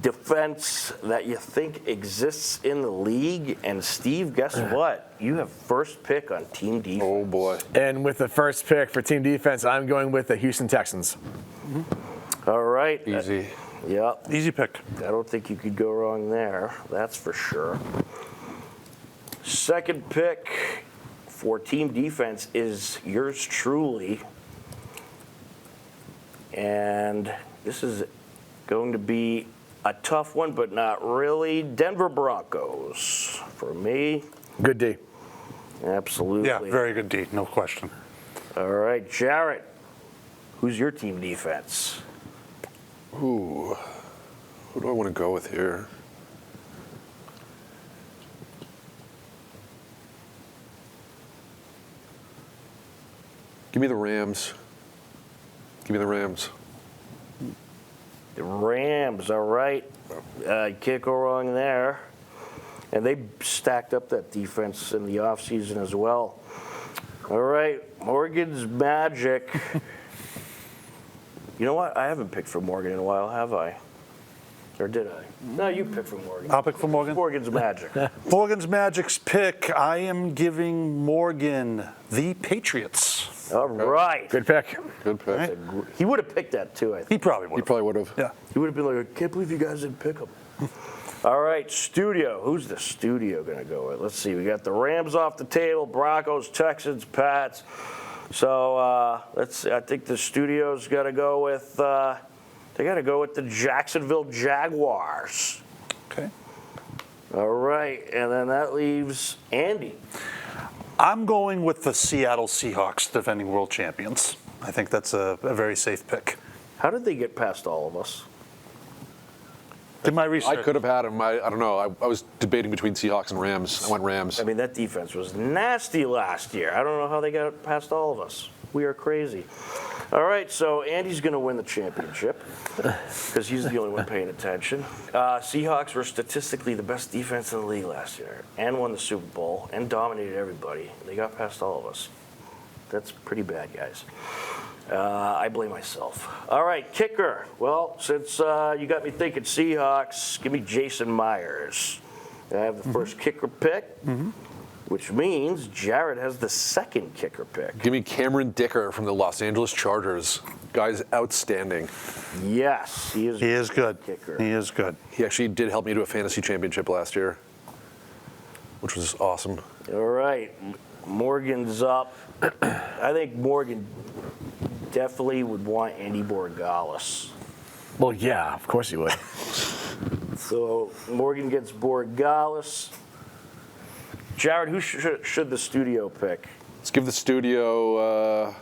defense that you think exists in the league. And Steve, guess what? You have first pick on team defense. Oh, boy. And with the first pick for team defense, I'm going with the Houston Texans. All right. Easy. Yeah. Easy pick. I don't think you could go wrong there. That's for sure. Second pick for team defense is yours truly. And this is going to be a tough one, but not really. Denver Broncos for me. Good D. Absolutely. Yeah, very good D. No question. All right, Jarrett, who's your team defense? Ooh. Who do I want to go with here? Give me the Rams. Give me the Rams. The Rams, all right. Can't go wrong there. And they stacked up that defense in the offseason as well. All right, Morgan's Magic. You know what? I haven't picked for Morgan in a while, have I? Or did I? No, you picked for Morgan. I'll pick for Morgan. Morgan's Magic. Morgan's Magic's pick. I am giving Morgan the Patriots. All right. Good pick. Good pick. Right. He would have picked that too, I think. He probably would. He probably would have. Yeah. He would have been like, I can't believe you guys didn't pick him. All right, Studio. Who's the Studio going to go with? Let's see. We got the Rams off the table, Broncos, Texans, Pats. So let's see. I think the Studio's got to go with, they got to go with the Jacksonville Jaguars. Okay. All right, and then that leaves Andy. I'm going with the Seattle Seahawks, defending world champions. I think that's a very safe pick. How did they get past all of us? Did my research. I could have had him. I don't know. I was debating between Seahawks and Rams. I went Rams. I mean, that defense was nasty last year. I don't know how they got past all of us. We are crazy. All right, so Andy's going to win the championship because he's the only one paying attention. Seahawks were statistically the best defense in the league last year and won the Super Bowl and dominated everybody. They got past all of us. That's pretty bad, guys. I blame myself. All right, kicker. Well, since you got me thinking Seahawks, give me Jason Myers. I have the first kicker pick, which means Jared has the second kicker pick. Give me Cameron Dicker from the Los Angeles Chargers. Guy's outstanding. Yes, he is. He is good. Kicker. He is good. He actually did help me to a fantasy championship last year, which was awesome. All right, Morgan's up. I think Morgan definitely would want Andy Borregales. Well, yeah, of course he would. So Morgan gets Borregales. Jared, who should the studio pick? Let's give the studio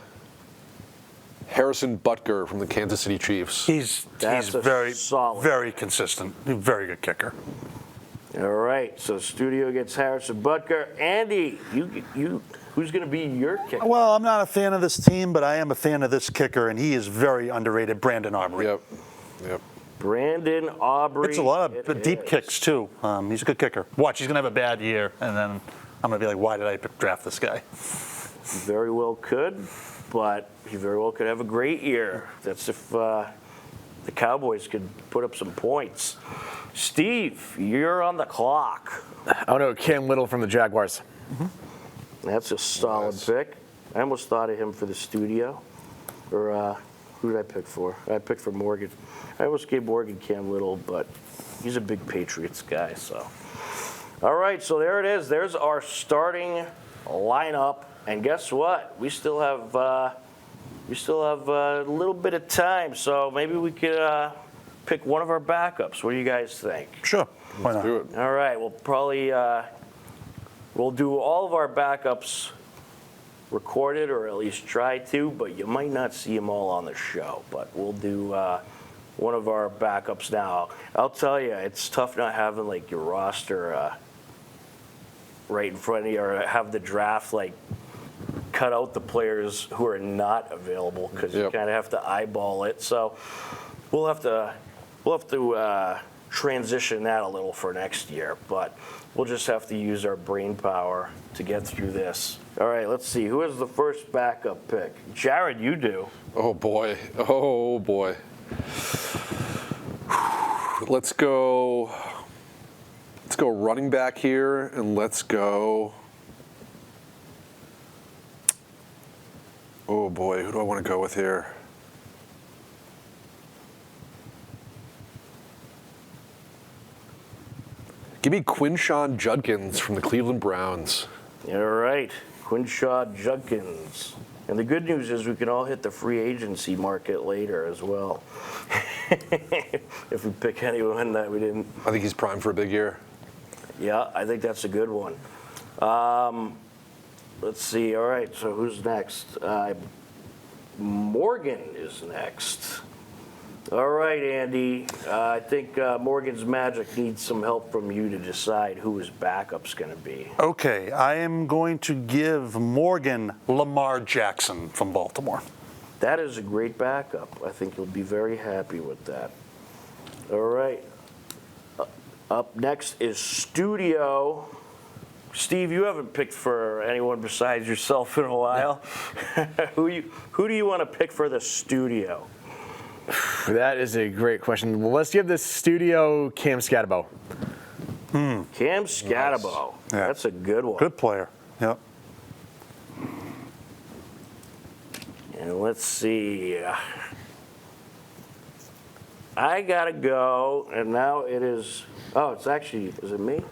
Harrison Butker from the Kansas City Chiefs. He's That's a very solid. very consistent. Very good kicker. All right, so studio gets Harrison Butker. Andy, you who's going to be your kicker? Well, I'm not a fan of this team, but I am a fan of this kicker, and he is very underrated. Brandon Aubrey. Yep. Brandon Aubrey. It's a lot of It deep is. kicks too. He's a good kicker. Watch, he's gonna have a bad year, and then I'm gonna be like, why did I draft this guy? He very well could, but he very well could have a great year. That's if the Cowboys could put up some points. Steve, you're on the clock. I know Cam Little from the Jaguars. That's a solid pick. I almost thought of him for the studio. Or who did I pick for? I picked for Morgan. I almost gave Morgan Cam Little, but he's a big Patriots guy. So, all right, so there it is. There's our starting lineup. And guess what? We still have a little bit of time. So maybe we could pick one of our backups. What do you guys think? Sure, why not? Do it. All right, we'll probably we'll do all of our backups recorded, or at least try to, but you might not see them all on the show. But we'll do one of our backups now. I'll tell you, it's tough not having like your roster right in front of you, or have the draft like cut out the players who are not available, because you kind of have to eyeball it. So we'll have to transition that a little for next year, but we'll just have to use our brain power to get through this. All right, let's see. Who has the first backup pick? Jared, you do. Oh boy. Let's go running back here, and let's go. Oh boy, who do I want to go with here? Give me Quinshawn Judkins from the Cleveland Browns. All right, Quinshawn Judkins. And the good news is we can all hit the free agency market later as well. If we pick anyone that we didn't. I think he's primed for a big year. Yeah, I think that's a good one. Let's see. All right, so who's next? Morgan is next. All right, Andy. I think Morgan's Magic needs some help from you to decide who his backup's going to be. Okay, I am going to give Morgan Lamar Jackson from Baltimore. That is a great backup. I think you'll be very happy with that. All right. Up next is Studio. Steve, you haven't picked for anyone besides yourself in a while. Who do you want to pick for the Studio? That is a great question. Well, let's give this studio Cam Scatabo. Cam Scatabo. Yeah. That's a good one. Good player. Yep. And let's see. I got to go, and now it is. Oh, it's actually, is it me?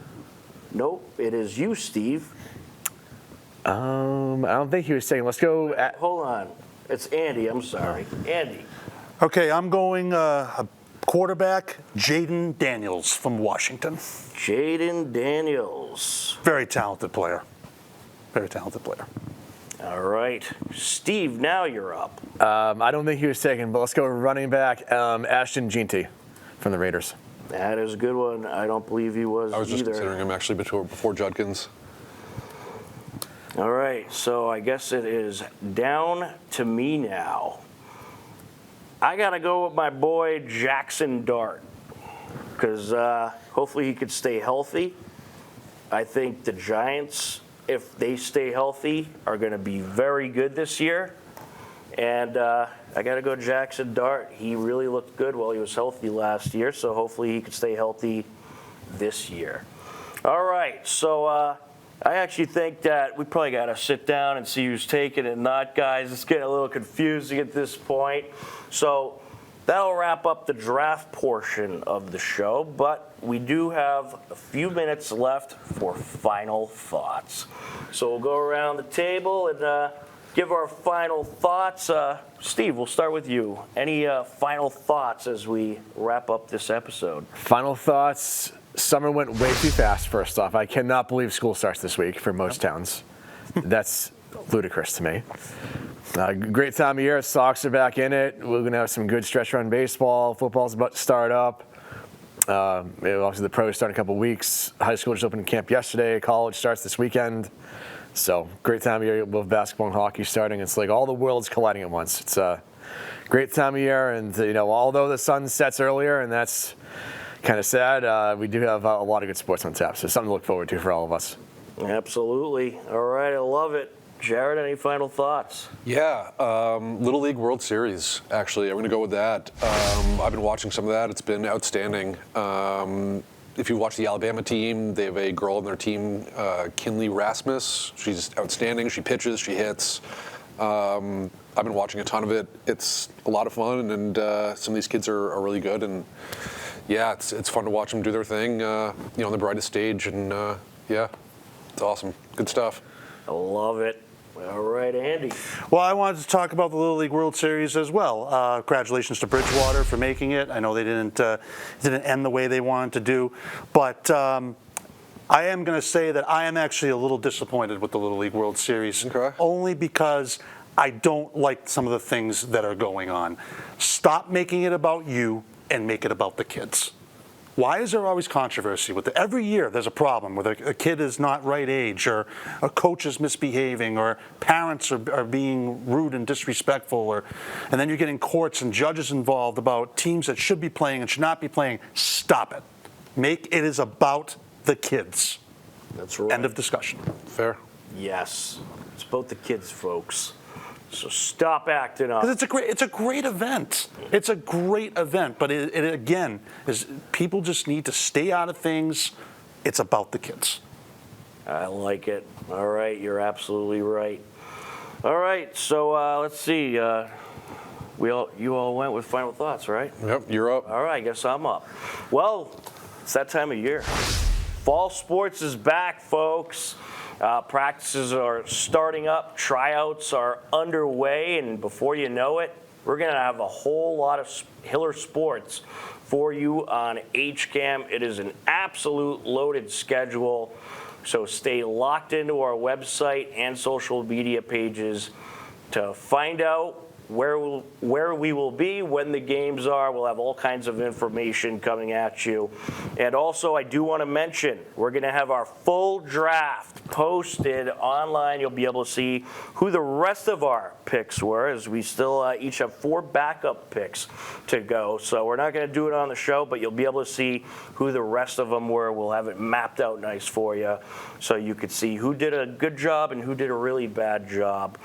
Nope, it is you, Steve. I don't think he was saying. Let's go. Hold on. It's Andy. I'm sorry. Andy. Okay, I'm going a quarterback, Jaden Daniels from Washington. Jaden Daniels. Very talented player. Very talented player. All right. Steve, now you're up. I don't think he was taken, but let's go running back. Ashton Jeanty from the Raiders. That is a good one. I don't believe he was I was just either. considering him actually before Judkins. All right, so I guess it is down to me now. I got to go with my boy Jackson Dart because hopefully he could stay healthy. I think the Giants, if they stay healthy, are going to be very good this year. And I got to go Jackson Dart. He really looked good while he was healthy last year, so hopefully he could stay healthy this year. All right, so I actually think that we probably got to sit down and see who's taking it and not, guys. It's getting a little confusing at this point. So that'll wrap up the draft portion of the show, but we do have a few minutes left for final thoughts. So we'll go around the table and give our final thoughts. Steve, we'll start with you. Any final thoughts as we wrap up this episode? Final thoughts. Summer went way too fast, first off. I cannot believe school starts this week for most towns. That's ludicrous to me. Great time of year. Sox are back in it. We're going to have some good stretch run baseball. Football's about to start up. Obviously, the pros start in a couple weeks. High school just opened camp yesterday. College starts this weekend. So great time of year. Both basketball and hockey starting. It's like all the world's colliding at once. It's a great time of year. And, although the sun sets earlier, and that's kind of sad, we do have a lot of good sports on tap. So something to look forward to for all of us. Absolutely. All right, I love it. Jared, any final thoughts? Yeah, Little League World Series, actually. I'm going to go with that. I've been watching some of that. It's been outstanding. If you watch the Alabama team, they have a girl on their team, Kinley Rasmus. She's outstanding. She pitches, she hits. I've been watching a ton of it. It's a lot of fun, and some of these kids are really good. And yeah, it's fun to watch them do their thing, on the brightest stage. And yeah, it's awesome. Good stuff. I love it. All right, Andy. Well, I wanted to talk about the Little League World Series as well. Congratulations to Bridgewater for making it. I know they didn't end the way they wanted to do, but I am going to say that I am actually a little disappointed with the Little League World Series, only because I don't like some of the things that are going on. Stop making it about you and make it about the kids. Why is there always controversy with it? Every year there's a problem where a kid is not right age, or a coach is misbehaving, or parents are being rude and disrespectful, and then you're getting courts and judges involved about teams that should be playing and should not be playing. Stop it. It is about the kids. That's right. End of discussion. Fair. Yes. It's about the kids, folks. So stop acting up. Because it's a great event. It's a great event, but it again is people just need to stay out of things. It's about the kids. I like it. All right, you're absolutely right. All right, so let's see. You all went with final thoughts, right? Yep, you're up. All right, I guess I'm up. Well, it's that time of year. Fall sports is back, folks. Practices are starting up, tryouts are underway, and before you know it, we're going to have a whole lot of Hiller sports for you on HCAM. It is an absolute loaded schedule, so stay locked into our website and social media pages to find out where we will be when the games are. We'll have all kinds of information coming at you. And also, I do want to mention, we're going to have our full draft posted online. You'll be able to see who the rest of our picks were, as we still each have 4 backup picks to go. So we're not going to do it on the show, but you'll be able to see who the rest of them were. We'll have it mapped out nice for you, so you could see who did a good job and who did a really bad job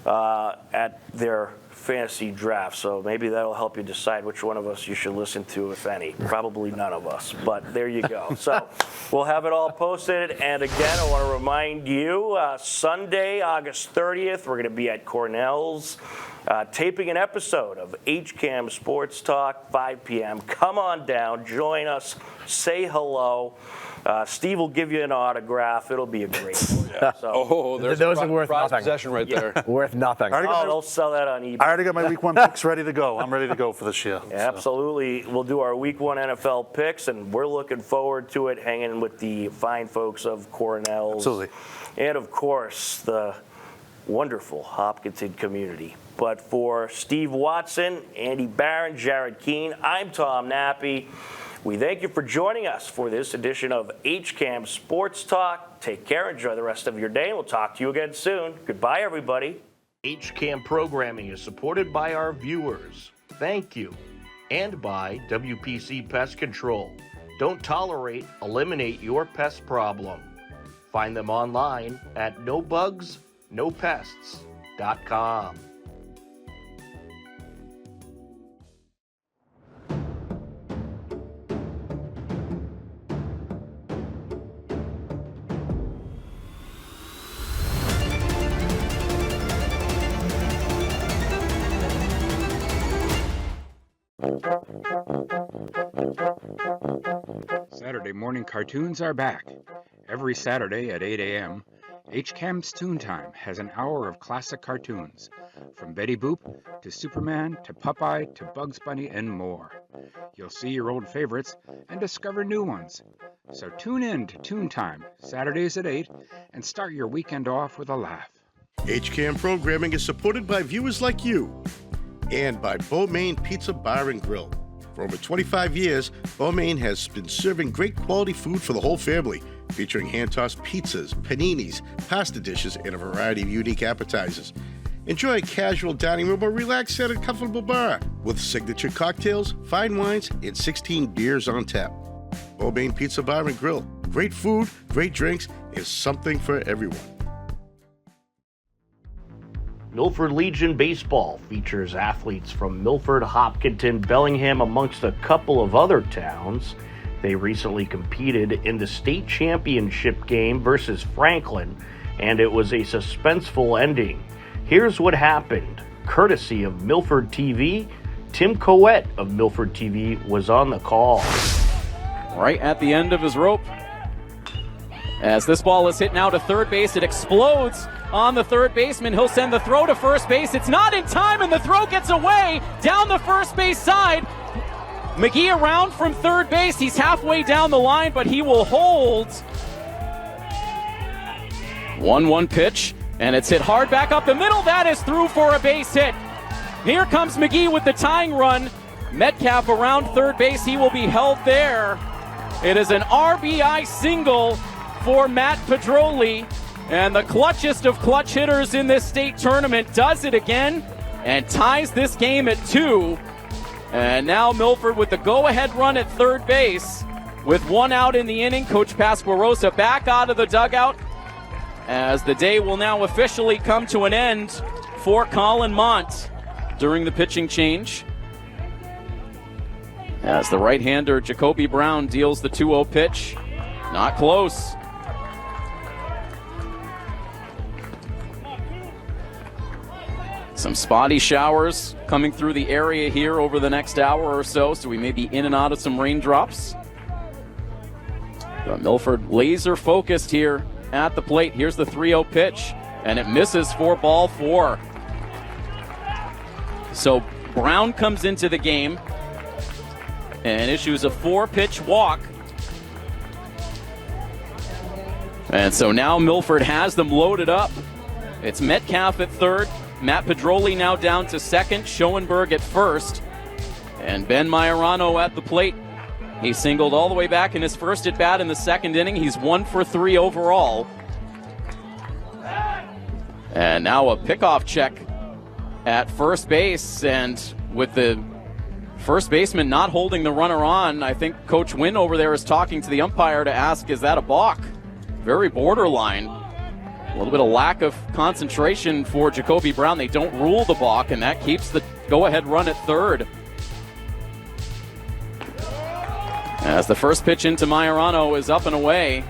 at their fantasy draft. So maybe that'll help you decide which one of us you should listen to, if any. Probably none of us, but there you go. So we'll have it all posted. And again, I want to remind you, Sunday, August 30th, we're going to be at Cornell's taping an episode of HCAM Sports Talk, 5 p.m. Come on down, join us, say hello. Steve will give you an autograph. It'll be a great one. So, There's Those a are worth prize nothing. possession right there. Worth nothing. they'll sell that on eBay. I already got my week 1 picks ready to go. I'm ready to go for this year. So. Absolutely. We'll do our week 1 NFL picks, and we're looking forward to it, hanging with the fine folks of Cornell's. Absolutely. And, of course, the wonderful Hopkinton community. But for Steve Watson, Andy Barron, Jared Keene, I'm Tom Nappy. We thank you for joining us for this edition of HCAM Sports Talk. Take care, enjoy the rest of your day, and we'll talk to you again soon. Goodbye, everybody. HCAM programming is supported by our viewers. Thank you. And by WPC Pest Control. Don't tolerate, eliminate your pest problem. Find them online at nobugsnopests.com. Saturday morning cartoons are back. Every Saturday at 8 a.m., HCAM's Toon Time has an hour of classic cartoons, from Betty Boop to Superman to Popeye to Bugs Bunny and more. You'll see your old favorites and discover new ones. So tune in to Toon Time, Saturdays at 8, and start your weekend off with a laugh. HCAM programming is supported by viewers like you and by Beaumaine Pizza Bar and Grill. For over 25 years, Beaumaine has been serving great quality food for the whole family, featuring hand-tossed pizzas, paninis, pasta dishes, and a variety of unique appetizers. Enjoy a casual dining room or relax at a comfortable bar with signature cocktails, fine wines, and 16 beers on tap. Beaumaine Pizza Bar and Grill. Great food, great drinks, and something for everyone. Milford Legion Baseball features athletes from Milford, Hopkinton, Bellingham, amongst a couple of other towns. They recently competed in the state championship game versus Franklin, and it was a suspenseful ending. Here's what happened. Courtesy of Milford TV, Tim Coette of Milford TV was on the call. Right at the end of his rope. As this ball is hit now to third base, it explodes on the third baseman. He'll send the throw to first base. It's not in time, and the throw gets away down the first base side. McGee around from third base. He's halfway down the line, but he will hold. 1-1 pitch, and it's hit hard back up the middle. That is through for a base hit. Here comes McGee with the tying run. Metcalf around third base. He will be held there. It is an RBI single for Matt Pedroli, and the clutchest of clutch hitters in this state tournament does it again and ties this game at 2. And now Milford with the go-ahead run at third base with 1 out in the inning. Coach Pasquarosa back out of the dugout as the day will now officially come to an end for Colin Mont during the pitching change. As the right-hander Jacoby Brown deals the 2-0 pitch. Not close. Some spotty showers coming through the area here over the next hour or so we may be in and out of some raindrops. But Milford laser focused here at the plate. Here's the 3-0 pitch, and it misses for ball 4. So Brown comes into the game and issues a 4-pitch walk. And so now Milford has them loaded up. It's Metcalf at third. Matt Pedroli now down to second, Schoenberg at first, and Ben Majorano at the plate. He singled all the way back in his first at-bat in the second inning. He's 1 for 3 overall. And now a pickoff check at first base, and with the first baseman not holding the runner on, I think Coach Wynn over there is talking to the umpire to ask, is that a balk? Very borderline. A little bit of lack of concentration for Jacoby Brown. They don't rule the balk, and that keeps the go-ahead run at third. As the first pitch into Majorano is up and away.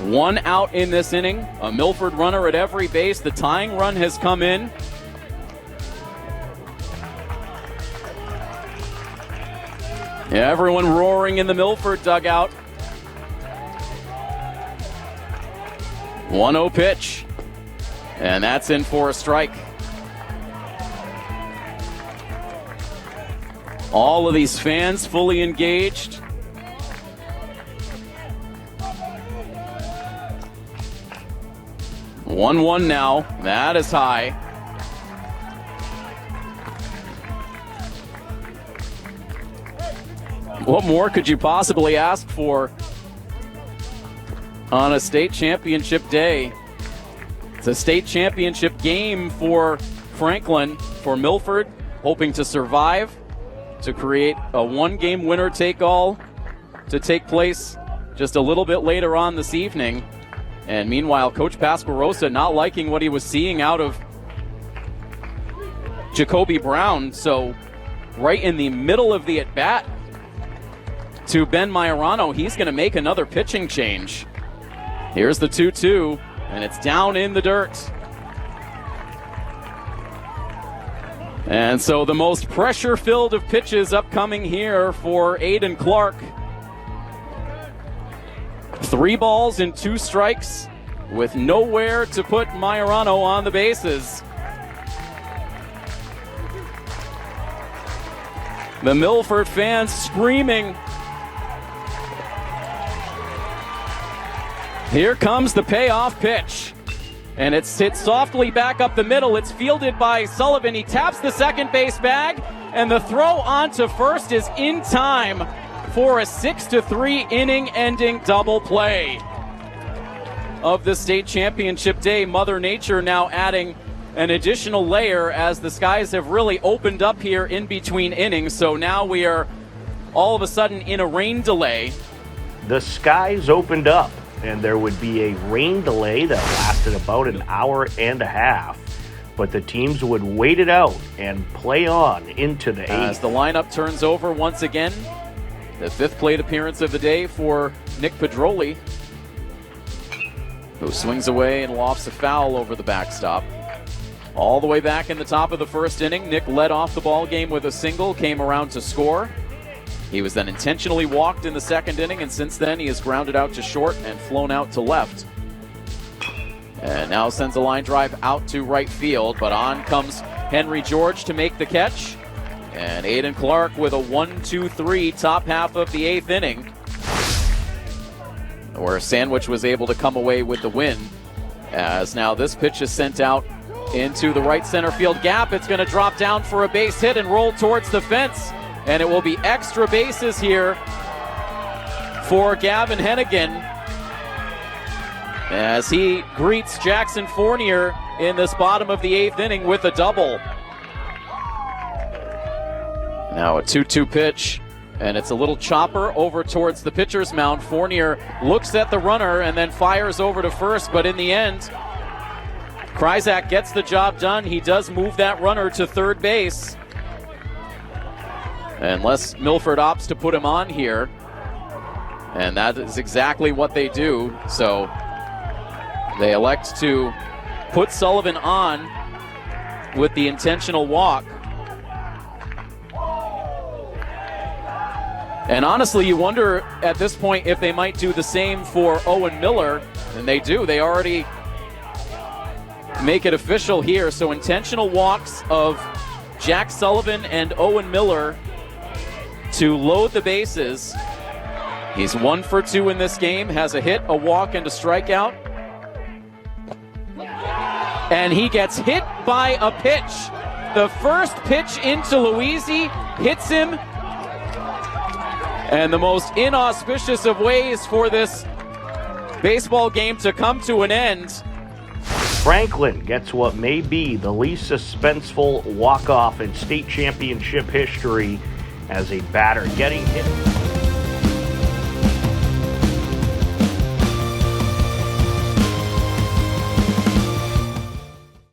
1 out in this inning. A Milford runner at every base. The tying run has come in. Yeah, everyone roaring in the Milford dugout. 1-0 pitch, and that's in for a strike. All of these fans fully engaged. One now. That is high. What more could you possibly ask for on a state championship day? It's a state championship game for Franklin, for Milford, hoping to survive, to create a one-game winner-take-all to take place just a little bit later on this evening. And meanwhile, Coach Pasquarosa not liking what he was seeing out of Jacoby Brown. So right in the middle of the at-bat to Ben Majorano, he's going to make another pitching change. Here's the 2-2, and it's down in the dirt. And so the most pressure-filled of pitches upcoming here for Aiden Clark. 3 balls and 2 strikes with nowhere to put Majorano on the bases. The Milford fans screaming. Here comes the payoff pitch. And it's hit softly back up the middle. It's fielded by Sullivan. He taps the second base bag, and the throw onto first is in time for a 6-3 inning-ending double play of the state championship day. Mother Nature now adding an additional layer as the skies have really opened up here in between innings. So now we are all of a sudden in a rain delay. The skies opened up, and there would be a rain delay that lasted about an hour and a half. But the teams would wait it out and play on into the 8th. As the lineup turns over once again, the 5th plate appearance of the day for Nick Pedroli, who swings away and lofts a foul over the backstop. All the way back in the top of the first inning, Nick led off the ball game with a single, came around to score. He was then intentionally walked in the second inning, and since then he has grounded out to short and flown out to left. And now sends a line drive out to right field, but on comes Henry George to make the catch. And Aiden Clark with a 1-2-3 top half of the 8th inning, where Sandwich was able to come away with the win. As now this pitch is sent out into the right center field gap. It's going to drop down for a base hit and roll towards the fence. And it will be extra bases here for Gavin Hennigan as he greets Jackson Fournier in this bottom of the 8th inning with a double. Now a 2-2 pitch, and it's a little chopper over towards the pitcher's mound. Fournier looks at the runner and then fires over to first, but in the end, Kryzak gets the job done. He does move that runner to third base. Unless Milford opts to put him on here. And that is exactly what they do. So they elect to put Sullivan on with the intentional walk. And honestly, you wonder at this point if they might do the same for Owen Miller. And they do. They already make it official here. So intentional walks of Jack Sullivan and Owen Miller to load the bases. He's 1 for 2 in this game, has a hit, a walk, and a strikeout. And he gets hit by a pitch. The first pitch into Louisi hits him. And the most inauspicious of ways for this baseball game to come to an end. Franklin gets what may be the least suspenseful walk-off in state championship history as a batter getting hit.